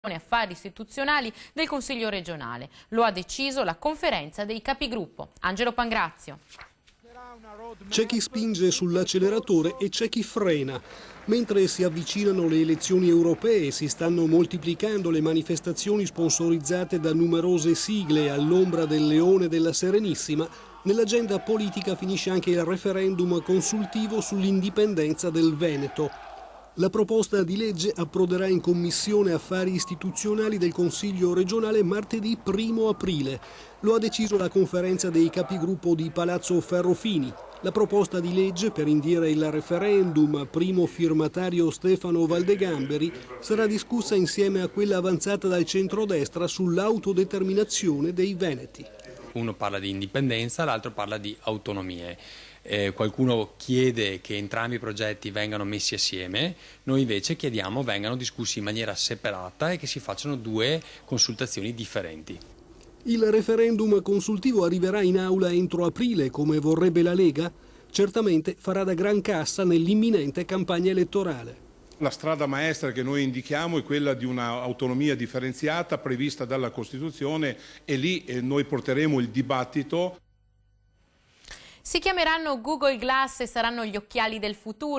Affari istituzionali del Consiglio regionale. Lo ha deciso la conferenza dei capigruppo. Angelo Pangrazio. C'è chi spinge sull'acceleratore e c'è chi frena. Mentre si avvicinano le elezioni europee e si stanno moltiplicando le manifestazioni sponsorizzate da numerose sigle all'ombra del Leone della Serenissima, nell'agenda politica finisce anche il referendum consultivo sull'indipendenza del Veneto. La proposta di legge approderà in Commissione Affari Istituzionali del Consiglio regionale martedì 1° aprile. Lo ha deciso la conferenza dei capigruppo di Palazzo Ferrofini. La proposta di legge per indire il referendum, primo firmatario Stefano Valdegamberi, sarà discussa insieme a quella avanzata dal centrodestra sull'autodeterminazione dei veneti. Uno parla di indipendenza, l'altro parla di autonomie. Qualcuno chiede che entrambi i progetti vengano messi assieme, noi invece chiediamo vengano discussi in maniera separata e che si facciano due consultazioni differenti. Il referendum consultivo arriverà in aula entro aprile, come vorrebbe la Lega? Certamente farà da gran cassa nell'imminente campagna elettorale. La strada maestra che noi indichiamo è quella di un'autonomia differenziata prevista dalla Costituzione e lì noi porteremo il dibattito. Si chiameranno Google Glass e saranno gli occhiali del futuro.